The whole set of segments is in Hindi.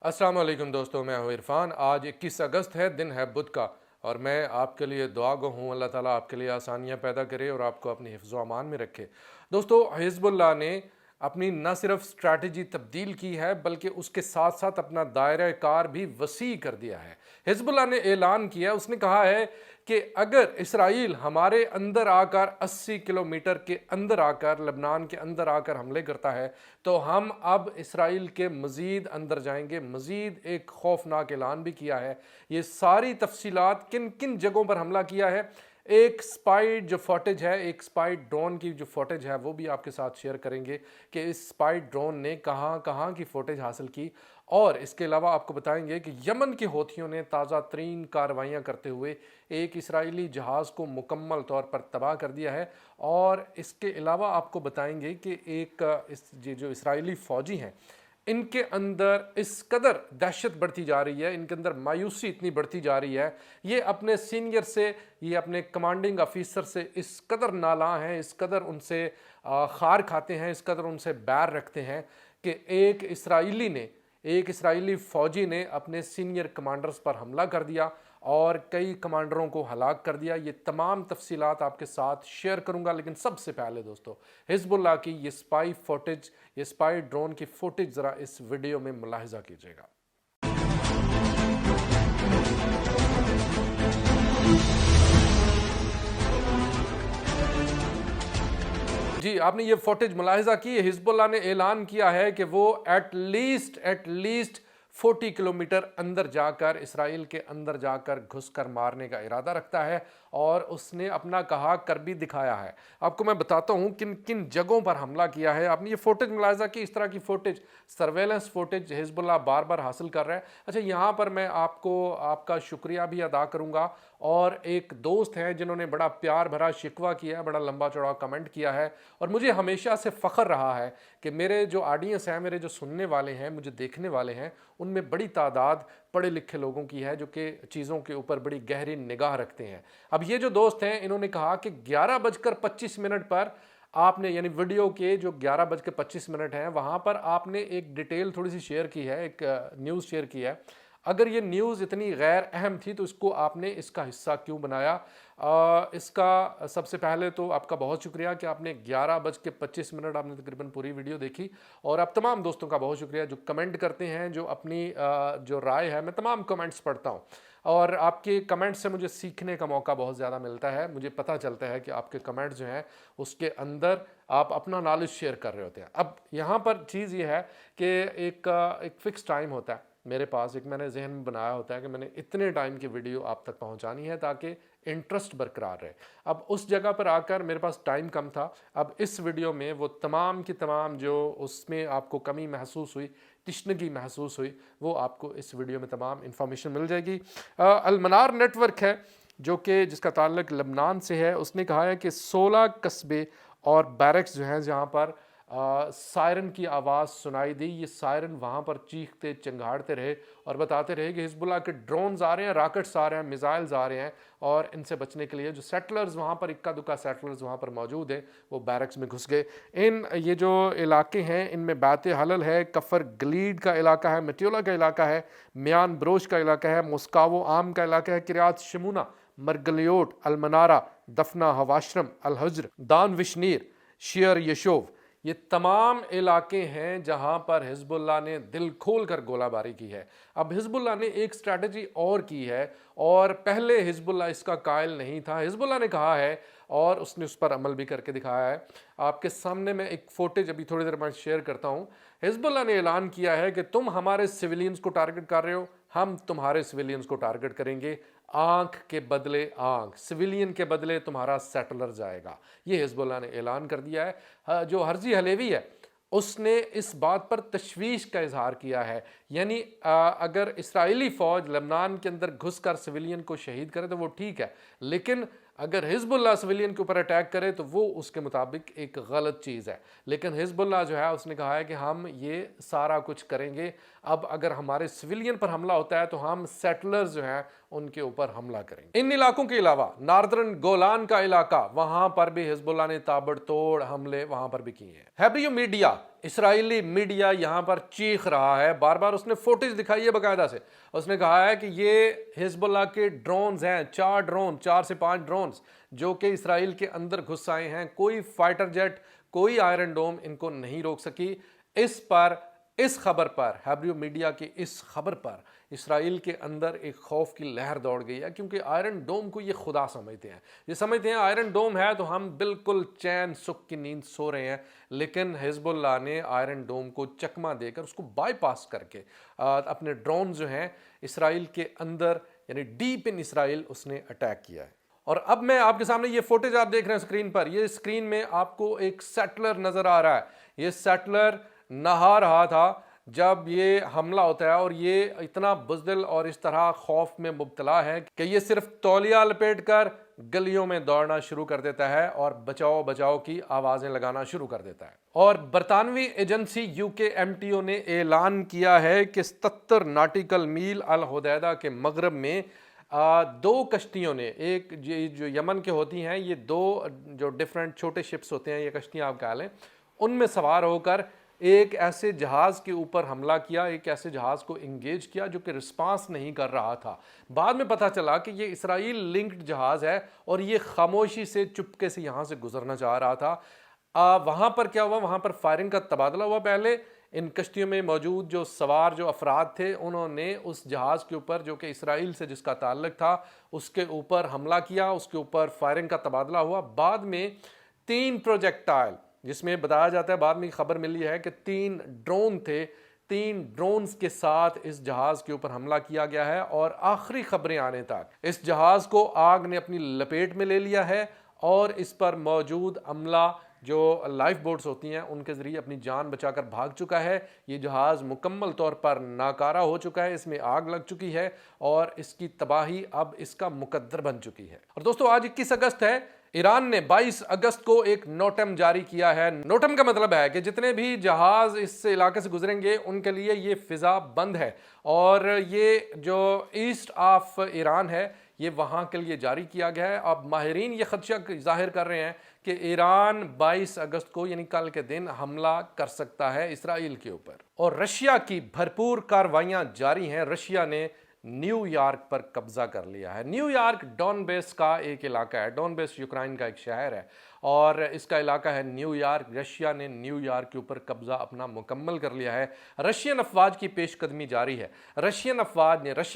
अस्सलाम वालेकुम दोस्तों, मैं हूं इरफान। आज 21 अगस्त है, दिन है बुध का, और मैं आपके लिए दुआ गो हूँ अल्लाह ताला आपके लिए आसानियाँ पैदा करे और आपको अपनी हिफ्ज़ व अमान में रखे। दोस्तों, हिज़्बुल्लाह ने अपनी न सिर्फ स्ट्रैटेजी तब्दील की है बल्कि उसके साथ साथ अपना दायरा कार भी वसी कर दिया है। हिज़्बुल्लाह ने ऐलान किया, उसने कहा है कि अगर इसराइल हमारे अंदर आकर 80 किलोमीटर के अंदर आकर लबनान के अंदर आकर हमले करता है तो हम अब इसराइल के मज़ीद अंदर जाएंगे। मज़ीद एक खौफनाक ऐलान भी किया है। ये सारी तफसीलात किन किन जगहों पर हमला किया है, एक स्पाई जो फुटेज है, एक स्पाई ड्रोन की जो फुटेज है वो भी आपके साथ शेयर करेंगे कि इस स्पाई ड्रोन ने कहाँ कहाँ की फुटेज हासिल की। और इसके अलावा आपको बताएंगे कि यमन के हौथियों ने ताज़ा तरीन कार्रवाइयाँ करते हुए एक इसराइली जहाज़ को मुकम्मल तौर पर तबाह कर दिया है। और इसके अलावा आपको बताएंगे कि ये जो इसराइली फ़ौजी हैं, इनके अंदर इस कदर दहशत बढ़ती जा रही है, इनके अंदर मायूसी इतनी बढ़ती जा रही है, ये अपने सीनियर से, ये अपने कमांडिंग ऑफिसर से इस कदर नालां हैं, इस कदर उनसे खार खाते हैं, इस कदर उनसे बैर रखते हैं कि एक इसराइली फ़ौजी ने अपने सीनियर कमांडर्स पर हमला कर दिया और कई कमांडरों को हलाक कर दिया। ये तमाम तफसीलात आपके साथ शेयर करूंगा, लेकिन सबसे पहले दोस्तों, हिज़्बुल्लाह की ये स्पाई फुटेज, ये स्पाई ड्रोन की फुटेज ज़रा इस वीडियो में मुलाहिजा कीजिएगा। जी, आपने ये फुटेज मुलाहिजा की। हिज़्बुल्लाह ने ऐलान किया है कि वो एट लीस्ट 40 किलोमीटर अंदर जाकर, इसराइल के अंदर जाकर घुसकर मारने का इरादा रखता है और उसने अपना कहा कर भी दिखाया है। आपको मैं बताता हूँ किन किन जगहों पर हमला किया है। आपने ये फुटेज मुलाहिजा की, इस तरह की फुटेज, सर्वेलेंस फुटेज हिज़्बुल्लाह बार बार हासिल कर रहा है। अच्छा, यहाँ पर मैं आपको आपका शुक्रिया भी अदा करूँगा, और एक दोस्त हैं जिन्होंने बड़ा प्यार भरा शिकवा किया है, बड़ा लंबा चौड़ा कमेंट किया है, और मुझे हमेशा से फ़ख्र रहा है कि मेरे जो ऑडियंस हैं, मेरे जो सुनने वाले हैं, मुझे देखने वाले हैं, उनमें बड़ी तादाद पढ़े लिखे लोगों की है जो कि चीज़ों के ऊपर बड़ी गहरी निगाह रखते हैं। अब ये जो दोस्त हैं, इन्होंने कहा कि 11:25 पर आपने, यानी वीडियो के जो 11:25 हैं, वहाँ पर आपने एक डिटेल थोड़ी सी शेयर की है, एक न्यूज़ शेयर की है। अगर ये न्यूज़ इतनी गैर अहम थी तो इसको आपने इसका हिस्सा क्यों बनाया? इसका सबसे पहले तो आपका बहुत शुक्रिया कि आपने 11:25 आपने तकरीबन पूरी वीडियो देखी, और आप तमाम दोस्तों का बहुत शुक्रिया जो कमेंट करते हैं, जो अपनी जो राय है, मैं तमाम कमेंट्स पढ़ता हूँ और आपके कमेंट से मुझे सीखने का मौका बहुत ज़्यादा मिलता है। मुझे पता चलता है कि आपके कमेंट्स जो हैं उसके अंदर आप अपना नॉलेज शेयर कर रहे होते हैं। अब यहाँ पर चीज़ ये है कि एक फ़िक्स टाइम होता है मेरे पास, एक मैंने जहन में बनाया होता है कि मैंने इतने टाइम की वीडियो आप तक पहुंचानी है ताकि इंटरेस्ट बरकरार रहे। अब उस जगह पर आकर मेरे पास टाइम कम था। अब इस वीडियो में वो तमाम की तमाम जो उसमें आपको कमी महसूस हुई, तिश्नगी महसूस हुई, वो आपको इस वीडियो में तमाम इंफॉर्मेशन मिल जाएगी। अलमनार नेटवर्क है जो कि जिसका ताल्लुक लबनान से है, उसने कहा है कि 16 कस्बे और बैरक्स जो हैं जहाँ पर सायरन की आवाज़ सुनाई दी, ये सायरन वहाँ पर चीखते चिंगाड़ते रहे और बताते रहे कि हिज़्बुल्लाह के ड्रोन्स आ रहे हैं, रॉकेट्स आ रहे हैं, मिसाइल्स आ रहे हैं, और इनसे बचने के लिए जो सेटलर्स वहाँ पर, इक्का दुक्का सेटलर्स वहाँ पर मौजूद हैं, वो बैरक्स में घुस गए। ये जो इलाके हैं, इनमें बैत हलल है, कफ़र गलीड का इलाका है, मटियोला का इलाका है, मियान ब्रोश का इलाका है, मुस्कावो आम का इलाका है, किरियात शमूना, मरगलियोट, अलमनारा, दफना हवाशरम, अलहज्र, दान विशनीर, शियर यशोव, ये तमाम इलाके हैं जहां पर हिज़्बुल्लाह ने दिल खोल कर गोलाबारी की है। अब हिज़्बुल्लाह ने एक स्ट्रैटेजी और की है, और पहले हिज़्बुल्लाह इसका कायल नहीं था। हिज़्बुल्लाह ने कहा है और उसने उस पर अमल भी करके दिखाया है। आपके सामने मैं एक फुटेज अभी थोड़ी देर बाद शेयर करता हूँ। हिज़्बुल्लाह ने ऐलान किया है कि तुम हमारे सिविलियंस को टारगेट कर रहे हो, हम तुम्हारे सिविलियंस को टारगेट करेंगे। आंख के बदले आंख, सिविलियन के बदले तुम्हारा सेटलर जाएगा। ये हिज़्बुल्लाह ने ऐलान कर दिया है। जो हर्जी हलेवी है उसने इस बात पर तशवीश का इजहार किया है, यानी अगर इसराइली फ़ौज लबनान के अंदर घुसकर सिविलियन को शहीद करे तो वो ठीक है, लेकिन अगर हिज़्बुल्लाह सिविलियन के ऊपर अटैक करे तो वो उसके मुताबिक एक गलत चीज़ है। लेकिन हिज़्बुल्लाह जो है उसने कहा है कि हम ये सारा कुछ करेंगे। अब अगर हमारे सिविलियन पर हमला होता है तो हम सेटलर्स जो हैं उनके ऊपर हमला करेंगे। इन इलाकों के अलावा नार्दर्न गोलान का इलाका, वहां पर भी हिजबुल्लाह ने ताबड़तोड़ हमले वहां पर भी किए हैं। हेब्रियो मीडिया, इसराइली मीडिया यहां पर चीख रहा है, बार बार उसने फुटेज दिखाई है बाकायदा से। उसने कहा है कि ये हिजबुल्लाह के ड्रोन्स हैं, 4 से 5 ड्रोन्स जो कि इसराइल के अंदर घुस आए हैं। कोई फाइटर जेट, कोई आयरन डोम इनको नहीं रोक सकी। इस खबर पर, हेब्रियो मीडिया की इस खबर पर इसराइल के अंदर एक खौफ की लहर दौड़ गई है, क्योंकि आयरन डोम को ये खुदा समझते हैं। ये समझते हैं आयरन डोम है तो हम बिल्कुल चैन सुख की नींद सो रहे हैं। लेकिन हिजबुल्लाह ने आयरन डोम को चकमा देकर उसको बाईपास करके अपने ड्रोन जो हैं इसराइल के अंदर, यानी डीप इन इसराइल, उसने अटैक किया है। और अब मैं आपके सामने ये फुटेज आप देख रहे हैं स्क्रीन पर। ये स्क्रीन में आपको एक सेटलर नजर आ रहा है। ये सेटलर नहा रहा था जब ये हमला होता है, और ये इतना बुज़दिल और इस तरह खौफ में मुब्तला है कि ये सिर्फ तौलिया लपेट कर गलियों में दौड़ना शुरू कर देता है और बचाओ बचाओ की आवाजें लगाना शुरू कर देता है। और बरतानवी एजेंसी UKMTO ने ऐलान किया है कि 77 नॉटिकल मील अल हुदैदा के मगरब में 2 कश्तियों ने, एक जो यमन के होती हैं, ये 2 जो डिफरेंट छोटे शिप्स होते हैं, ये कश्तियां आप कह लें, उनमें सवार होकर एक ऐसे जहाज़ के ऊपर हमला किया, एक ऐसे जहाज़ को इंगेज किया जो कि रिस्पांस नहीं कर रहा था। बाद में पता चला कि ये इसराइल लिंक्ड जहाज़ है और ये खामोशी से चुपके से यहाँ से गुजरना चाह रहा था। वहाँ पर क्या हुआ, वहाँ पर फायरिंग का तबादला हुआ। पहले इन कश्तियों में मौजूद जो सवार जो अफराद थे, उन्होंने उस जहाज़ के ऊपर जो कि इसराइल से जिसका ताल्लुक था उसके ऊपर हमला किया, उसके ऊपर फायरिंग का तबादला हुआ। बाद में 3 प्रोजेक्टाइल, जिसमें बताया जाता है, बाद में खबर मिली है कि 3 ड्रोन थे, 3 ड्रोन्स के साथ इस जहाज के ऊपर हमला किया गया है। और आखिरी खबरें आने तक इस जहाज को आग ने अपनी लपेट में ले लिया है और इस पर मौजूद अमला जो लाइफ बोट्स होती हैं उनके जरिए अपनी जान बचाकर भाग चुका है। ये जहाज मुकम्मल तौर पर नाकारा हो चुका है, इसमें आग लग चुकी है और इसकी तबाही अब इसका मुकद्दर बन चुकी है। और दोस्तों, आज 21 अगस्त है। ईरान ने 22 अगस्त को एक नोटम जारी किया है। नोटम का मतलब है कि जितने भी जहाज इस इलाके से गुजरेंगे उनके लिए ये फिजा बंद है। और ये जो ईस्ट ऑफ ईरान है, ये वहाँ के लिए जारी किया गया है। अब माहिरीन ये खदशा जाहिर कर रहे हैं कि ईरान 22 अगस्त को, यानी कल के दिन, हमला कर सकता है इसराइल के ऊपर। और रशिया की भरपूर कार्रवाइयाँ जारी हैं। रशिया ने न्यूयॉर्क पर कब्जा कर लिया है। न्यूयॉर्क डॉनबेस का एक इलाका है। डॉनबेस यूक्रेन का एक शहर है और इसका इलाका है न्यूयॉर्क। रशिया ने न्यूयॉर्क के ऊपर कब्जा अपना मुकम्मल कर लिया है। रशियन अफवाज की पेशकदमी जारी है। रशिया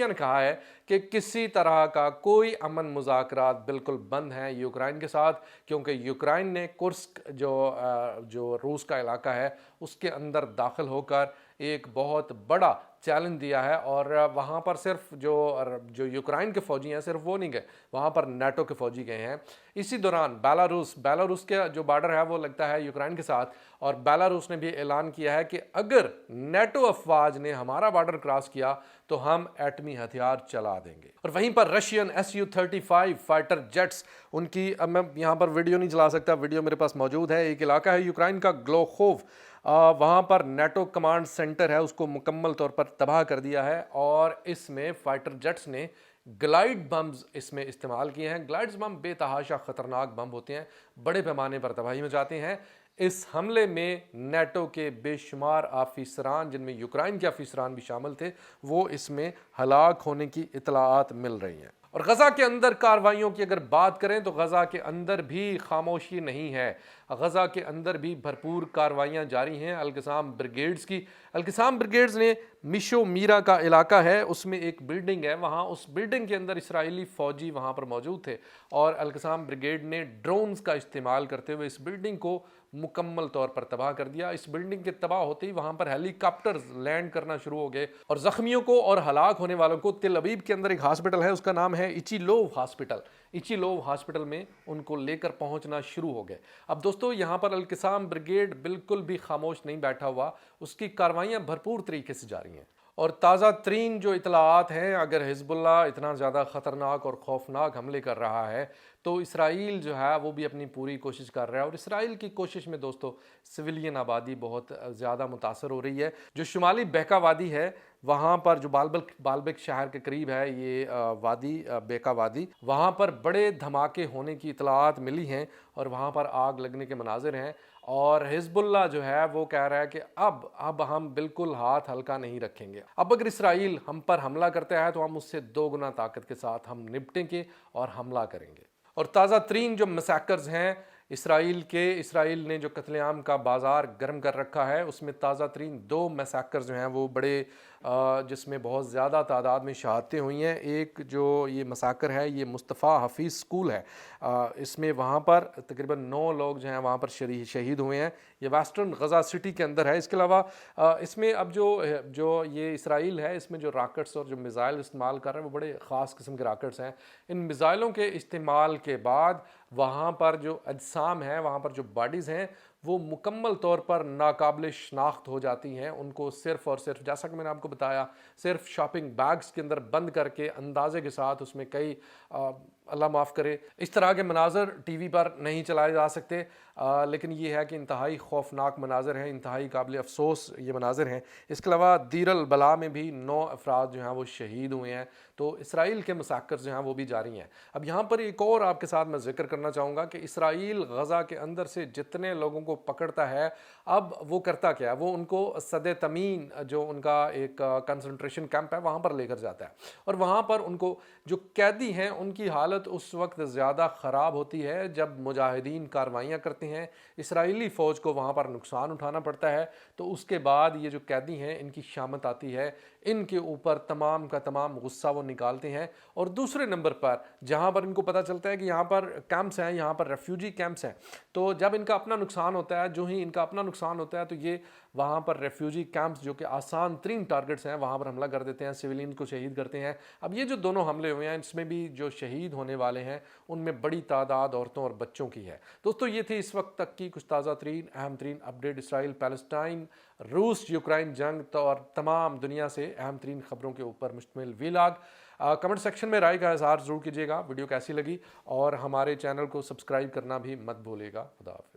ने कहा है कि किसी तरह का कोई अमन मुज़ाकरात बिल्कुल बंद हैं यूक्रेन के साथ, क्योंकि यूक्रेन ने कुर्स्क जो रूस का इलाका है उसके अंदर दाखिल होकर एक बहुत बड़ा चैलेंज दिया है। और वहाँ पर सिर्फ जो यूक्रेन के फौजी हैं सिर्फ वो नहीं गए, वहाँ पर नाटो के फौजी गए हैं। इसी दौरान बेलारूस के जो बॉर्डर है वो लगता है यूक्रेन के साथ, और बेलारूस ने भी ऐलान किया है कि अगर नाटो अफवाज ने हमारा बॉर्डर क्रॉस किया तो हम एटमी हथियार चला देंगे। और वहीं पर रशियन Su-35 फाइटर जेट्स, उनकी, अब मैं यहाँ पर वीडियो नहीं चला सकता, वीडियो मेरे पास मौजूद है। एक इलाका है यूक्रेन का ग्लोखोव, वहाँ पर नाटो कमांड सेंटर है, उसको मुकम्मल तौर पर तबाह कर दिया है। और इसमें फाइटर जेट्स ने ग्लाइड बम्स इसमें इस्तेमाल किए हैं। ग्लाइड्स बम बेतहाशा ख़तरनाक बम होते हैं, बड़े पैमाने पर तबाही मचाते हैं। इस हमले में नाटो के बेशुमार आफिसरान, जिनमें यूक्रेन के आफिसरान भी शामिल थे, वो इसमें हलाक होने की इतलाआत मिल रही हैं। और गज़ा के अंदर कार्रवाइयों की अगर बात करें तो गज़ा के अंदर भी खामोशी नहीं है। गज़ा के अंदर भी भरपूर कार्रवाइयाँ जारी हैं अल-क़साम ब्रिगेड्स की। अल-क़साम ब्रिगेड्स ने मिशो मीरा का इलाका है, उसमें एक बिल्डिंग है, वहाँ उस बिल्डिंग के अंदर इसराइली फ़ौजी वहाँ पर मौजूद थे और अल-क़साम ब्रिगेड ने ड्रोन्स का इस्तेमाल करते हुए इस बिल्डिंग को मुकम्मल तौर पर तबाह कर दिया। इस बिल्डिंग के तबाह होते ही वहाँ पर हेलीकॉप्टर्स लैंड करना शुरू हो गए और ज़ख्मियों को और हलाक होने वालों को तिल अबीब के अंदर एक हॉस्पिटल है, उसका नाम है इचिलोव हॉस्पिटल। इचिलोव हॉस्पिटल में उनको लेकर पहुंचना शुरू हो गए। अब दोस्तों, यहाँ पर अल-क़साम ब्रिगेड बिल्कुल भी खामोश नहीं बैठा हुआ, उसकी कार्रवाइयाँ भरपूर तरीके से जारी हैं। और ताज़ा तरीन जो इतलात हैं, अगर हिज़्बुल्लाह इतना ज़्यादा ख़तरनाक और खौफनाक हमले कर रहा है तो इसराइल जो है वो भी अपनी पूरी कोशिश कर रहा है। और इसराइल की कोशिश में दोस्तों सिविलियन आबादी बहुत ज़्यादा मुतासर हो रही है। जो शुमाली बेका वादी है वहाँ पर, जो बालबेक शहर के करीब है ये वादी, बेका वादी, वहाँ पर बड़े धमाके होने की इतलात मिली हैं और वहाँ पर आग लगने के मनाजिर हैं। और हिज़्बुल्लाह जो है वो कह रहा है कि अब हम बिल्कुल हाथ हल्का नहीं रखेंगे। अब अगर इसराइल हम पर हमला करता है तो हम उससे 2 गुना ताकत के साथ हम निपटेंगे और हमला करेंगे। और ताज़ा तरीन जो मैसेकर्स हैं इसराइल ने जो कत्लेआम का बाज़ार गर्म कर रखा है, उसमें ताज़ा तरीन 2 मैसेकर्स जो हैं वो बड़े जिसमें बहुत ज़्यादा तादाद में शहादतें हुई हैं। एक जो ये मैसेकर है ये मुस्तफ़ा हफीज़ स्कूल है, इसमें वहाँ पर तकरीबन 9 लोग जो हैं वहाँ पर शहीद हुए हैं। ये वेस्टर्न गज़ा सिटी के अंदर है। इसके अलावा इसमें अब जो ये इसराइल है, इसमें जो रॉकेट्स और जो मिज़ाइल इस्तेमाल कर रहे हैं वो बड़े ख़ास किस्म के रॉकेट्स हैं। इन मिज़ाइलों के इस्तेमाल के बाद वहाँ पर जो अजसाम है, वहाँ पर जो बॉडीज़ हैं वो मुकम्मल तौर पर नाकाबिल शनाख्त हो जाती हैं। उनको सिर्फ़ और सिर्फ, जैसा कि मैंने आपको बताया, सिर्फ शॉपिंग बैग्स के अंदर बंद करके अंदाजे के साथ उसमें कई अल्लाह माफ़ करे इस तरह के मनाजर टीवी पर नहीं चलाए जा सकते। लेकिन ये है कि इंतहाई खौफनाक मनाजर हैं, इंतहाई काबिल अफसोस ये मनाजर हैं। इसके अलावा दीर अल बला में भी 9 अफराद जो हैं वो शहीद हुए हैं। तो इसराइल के मसाकर जो हैं वो भी जारी हैं। अब यहाँ पर एक और आपके साथ मैं जिक्र करना चाहूँगा कि इसराइल गज़ा के अंदर से जितने लोगों को पकड़ता है, अब वो करता क्या है, वो उनको सद तमीन जो उनका एक कंसंट्रेशन कैंप है वहाँ पर लेकर जाता है। और वहाँ पर उनको जो कैदी हैं उनकी हालत उस वक्त ज़्यादा ख़राब होती है जब मुजाहिदीन कार्रवाइयाँ करते हैं, इसराइली फ़ौज को वहाँ पर नुकसान उठाना पड़ता है। तो उसके बाद ये जो कैदी हैं इनकी शामत आती है, इनके ऊपर तमाम का तमाम गुस्सा वो निकालते हैं। और दूसरे नंबर पर जहाँ पर इनको पता चलता है कि यहाँ पर कैंप्स हैं, यहाँ पर रेफ्यूजी कैंप्स हैं, तो जब इनका अपना नुकसान होता है, जो ही इनका अपना नुकसान होता है तो ये वहाँ पर रेफ्यूजी कैंप्स जो कि आसान तरीन टारगेट्स हैं वहाँ पर हमला कर देते हैं, सिविलियन को शहीद करते हैं। अब ये जो दोनों हमले हुए हैं इसमें भी जो शहीद होने वाले हैं उनमें बड़ी तादाद औरतों और बच्चों की है। दोस्तों ये थी इस वक्त तक की कुछ ताज़ा तरीन अहम तरीन अपडेट इसराइल पैलेस्टाइन रूस यूक्रेन जंग और तमाम दुनिया से अहम तरीन खबरों के ऊपर मुश्तमिल वीलॉग। कमेंट सेक्शन में राय का इज़हार ज़रूर कीजिएगा। वीडियो कैसी लगी और हमारे चैनल को सब्सक्राइब करना भी मत भूलिएगा। खुदा हाफ़िज़।